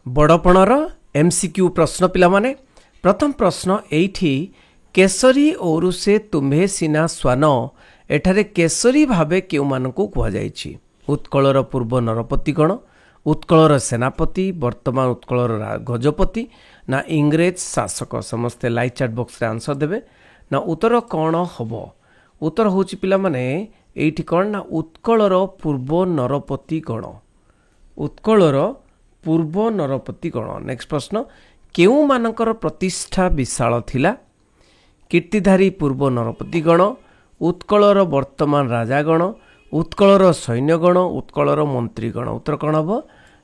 बड़पणर MCQ प्रश्न पिला माने प्रथम प्रश्न एठी केसरी ओरुसे तुम्हे सिना स्वान एठारे केसरी भावे केउ मानकु कुहा जायछि। उत्कलर पूर्व नरपति गण, उत्कलर सेनापति, वर्तमान उत्कलर गजपति ना इंग्रेज शासक। समस्ते लाइव चैट बॉक्स रे आंसर देबे ना उत्तर कौन हबो। उत्तर होछि पिला माने एठी कौन ना उत्कलर पूर्व नरपति गण, उत्कलर पूर्व नरपति गण। नेक्स्ट प्रश्न केउ मानकर प्रतिष्ठा विशाल थिला। कीर्तिधारी पूर्व नरपति गण, उत्कलर वर्तमान राजागण, उत्कलर सैन्यगण, उत्कलर मंत्रीगण। उत्तर कौन हम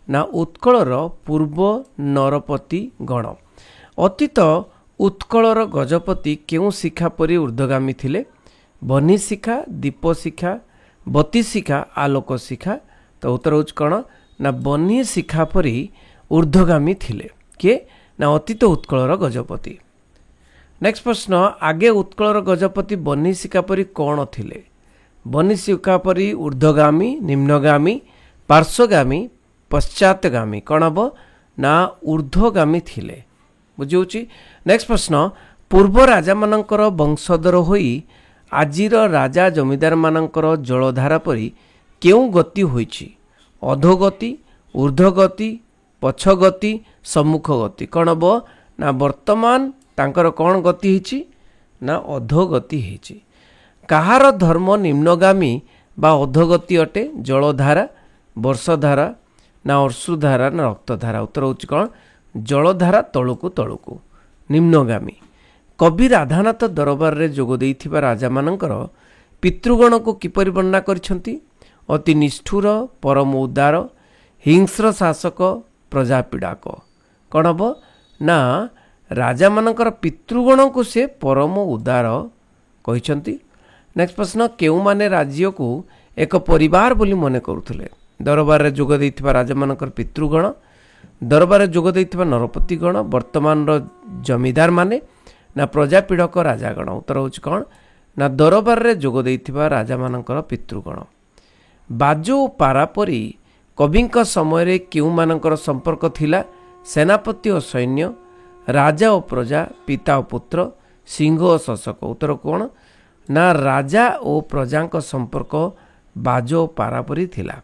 ना उत्कलर पूर्व नरपति गण। अतीत उत्कलर गजपति केउ शिखा परि ऊर्ध्वगामी थिले। बनी शिखा, दीप शिखा, बती शिखा, आलोक शिखा। तो उत्तर होच कौन ना बनी शिखा परि ऊर्ध्वगामी थिले के ना अतीत उत्कलर गजपति। नेक्स्ट प्रश्न आगे उत्कलर गजपति बनी शिखा परि कौन थिले। बनी शिखा परि ऊर्ध्वगामी, निम्नगामी, पार्श्वगामी, पश्चातगामी। कौन हम ना ऊर्ध्वगामी थिले। बुझी। नेक्स्ट प्रश्न पूर्व राजा मानकर वंशधर होई आजिर राजा जमीदार मानकर जलधारा परि केउ गति होइछि। अधोगति, ऊर्ध्वगति, पछगति, सम्मुख गति। कौन हम ना वर्तमान तांकर कौन गति हिछि ना अधोगति हिछि। कहार धर्म निम्नगामी बा अधोगति अटे। जलधारा, वर्षधारा ना अश्रुधारा ना रक्तधारा। उत्तर होछि कौन जलधारा तळुकु तळुकु निम्नगामी। कवि राधानाथ दरबार रे जोग देइथिबा राजा मानकर पितृगण को किपरि वर्णना करिसंती। अति निष्ठुर, परम उदार, हिंस्र शासक, प्रजा पीड़ाक। कौन हम ना राजा मानकर पितृगण को से परम उदार कहिसंती। नेक्स्ट प्रश्न केउ माने राज्य को एक परिवार बोली मने करुथले। दरबार रे जोग देइथिबा राजा मानकर पितृगण, दरबार रे जोग देइथिबा नरपतिगण, वर्तमान रो जमीदार माने ना प्रजा पीड़क राजागण। उत्तर होछि कौन ना दरबार रे जोग देइथिबा राजा मानकर पितृगण। बाजो पारा परी कविंक समय रे केउ मानकर संपर्क थिला। सेनापति और सैन्य, राजा और प्रजा, पिता और पुत्र, सिंह और शशक। उत्तर कौन ना राजा और प्रजांक संपर्क बाजो पारा परी थिला।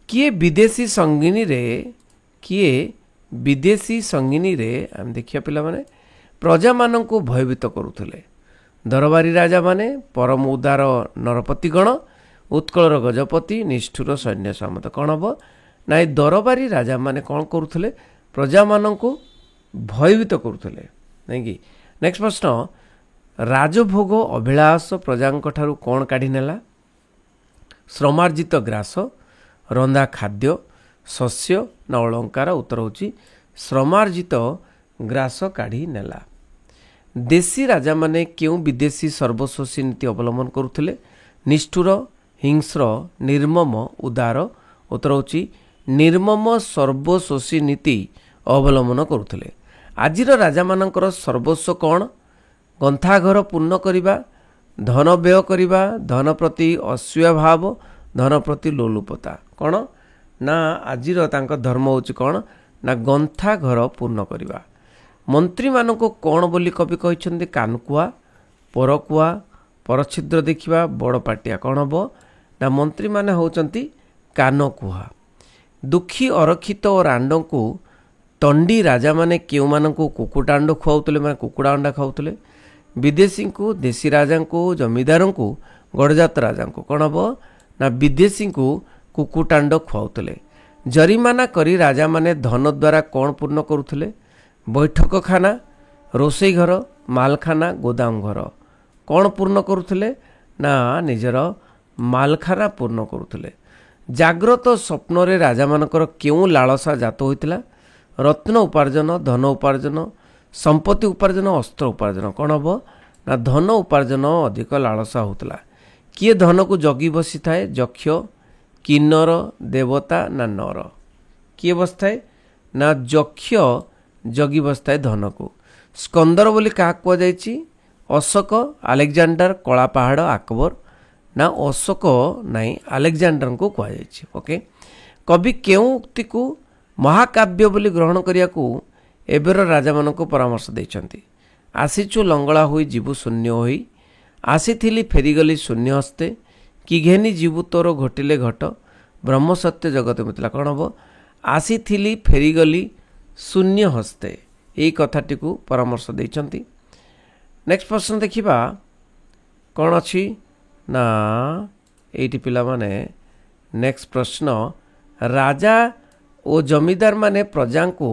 किए विदेशी संगिनी रे, किए विदेशी संगिनी रे हम देखिया पिला माने प्रजा माननकु भयभीत करुथले। दरबारी राजा माने, परम उदार नरपतिगण, उत्कलर गजपति, निष्ठुर सैन्य सामंत। कौन हम ना ए दरबारी राजा माने कौन करुथले प्रजा माननकु भयभीत करुथले नहीं कि। नेक्स्ट प्रश्न राजभोग अभिलाष प्रजांक ठारू कौन काढ़ी नेला। श्रमार्जित ग्रास, रंधा खाद्य, शस्य ना अलंकार। उत्तर होची श्रमार्जित ग्रास काढ़ी नेला। देशी राजा माने केउ विदेशी सर्वशोषी नीति अवलंबन करुथले। निष्ठुर, हिंस्र, निर्मम, उदार। उत्तर होची निर्मम सर्वशोषी नीति अवलंबन करुथले। आजिर राजा मानकर सर्वस्व कौन। गंथाघर पूर्ण करिबा, धन व्यय करिबा, धन प्रति असूया भाव, धन प्रति लोलुपता। कौन ना आजिर तांका धर्म होची कौन ना गंथाघर पूर्ण करिबा। मंत्री मानक कौन बोली कवि कहिसंती। कानकुआ, परकुआ, परछिद्र देखिबा, बड़ पाटिया। कौन हम ना मंत्री माने होचंती कानकुआ। दुखी, अरक्षित और रांड को तंडी राजा माने केउ मानकु कुकुड़ा अंड खुआउतले, माने कुकुड़ा अंडा खाउतले। विदेशी को, देशी राजा को, जमीदार को, गड़जात राजा को। कौन हम ना विदेशी को कुकुड़ा अंड खुआउतले। जरिमाना करी राजा माने धन द्वारा कौन पूर्ण करुथले। बैठक खाना, रोसई घर, मालखाना, गोदाम घर। कौन पूर्ण करुथले ना निजर मालखाना पूर्ण करुथले। जाग्रत स्वप्न रे राजा मानकर केउ लालसा जात होइतिला। रत्न उपार्जन, धन उपार्जन, संपत्ति उपार्जन, अस्त्र उपार्जन। कौन हम ना धन उपार्जन अधिक लालसा होतला। किए धन को जगी बसी थाए। यक्ष, किन्नर, देवता ना नर। किए बसताए ना यक्ष जगी बसताए धन को। स्कंदर बोली क्या कह जाइछि। अशोक, आलेक्जांडर, कला पहाड़, अकबर ना अशोक नाई आलेक्जांडर को कह जाइछि। ओके कवि केउ उक्ति को महाकाव्य बोली ग्रहण करिया को एबेर राजा मानक परामर्श देइछंती। आसीचु लंगड़ा होई जीवु शून्य होई, आसीथिली फेरीगली शून्य हस्ते, कि घेनी जीवु तोर घटिले घट, ब्रह्म सत्य जगत मिथिला। कौन हम? आसीथिली फेरीगली शून्य हस्ते, यही कथाटी को परामर्श देइछंती। नेक्स्ट प्रश्न देखिबा कौन अच्छी ना एटी पिला माने नेक्स्ट प्रश्न, राजा ओ जमीदार माने प्रजा को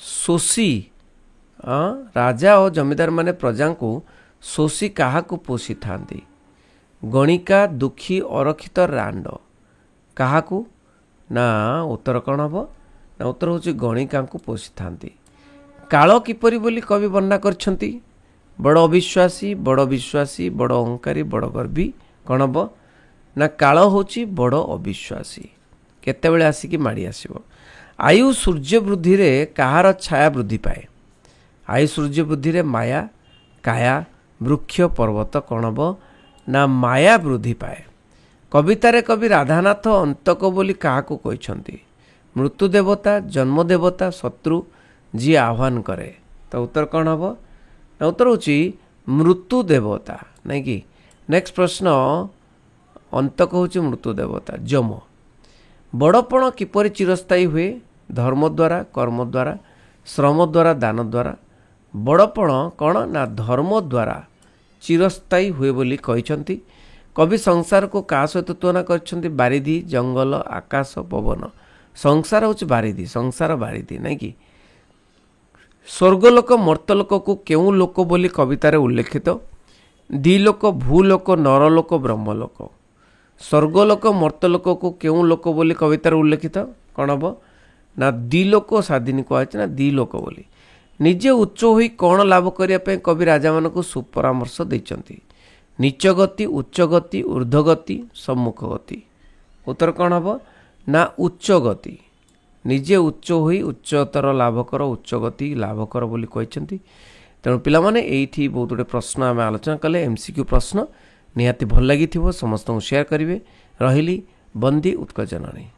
शोषी, राजा और जमीदार माने प्रजा को शोषी क्या पोषी था? गणिका दुखी अरक्षित रांड क्या ना? उत्तर कौन हम ना? उत्तर हूँ गणिका को पोषी था। काल किपरि बोली कवि वर्णना करछंती? बड़ अविश्वासी, बड़ विश्वासी, बड़ अहंकारी, बड़ गर्वी। कौन हम ना? काल हूँ बड़ अविश्वासी, केतेबेले आसिकी माड़ी आसिबो। आयु सूर्य वृद्धि रे कहार छाया वृद्धि पाए? आयु सूर्य वृद्धि रे माया, काया, वृक्ष, पर्वत। कौन हम ना? माया वृद्धि पाए। कवितारे कवि राधानाथ अंतक बोली क्या कहते? मृत्यु देवता, जन्म देवता, शत्रु जी आह्वान करे। तो उत्तर कौन हम ना? उत्तर हूँ मृत्यु देवता, नहीं कि? नेक्स्ट प्रश्न, अंतक हूँ मृत्यु देवता जम। बड़पण किपरि चिरस्थायी हुए? धर्म द्वारा, कर्म द्वारा, श्रम द्वारा, दान द्वारा। बड़पण कौन ना? धर्म द्वारा चिरस्थायी हुए बोली कहिसंती। कवि संसार को का सहित तुलना करछंती? बारिधि, जंगल, आकाश, पवन। संसार हूँ बारिधि, संसार बारिधि, नहीं कि? स्वर्गलोक मर्तलोक को केउ लोक बोली कवितार उल्लेखित? दिलोक, भूलोक, नरलोक, ब्रह्मलोक। स्वर्गलोक मर्तलोक को केउ लोक बोली कवितार उल्लेखित? कौन हम ना? दिलोक स्वाधीन कहुचे ना दिलोक बोली। निजे उच्च होई कौन लाभ करने कवि राजा मान को सुपरामर्श देइछंती? नीच गति, उच्च गति, ऊर्ध्व गति, सम्मुख गति। उत्तर कौन हम ना? उच्च गति। निजे उच्च होई उच्चतर लाभ कर, उच्च गति लाभ कर बोली कहिसंती। तेणु पिला माने एठी बहुत गुडे प्रश्न आम आलोचना कले। एमसीक्यू प्रश्न निहाती भल लगी समस्त शेयर करेंगे। रही बंदी उत्कर्ष जननी।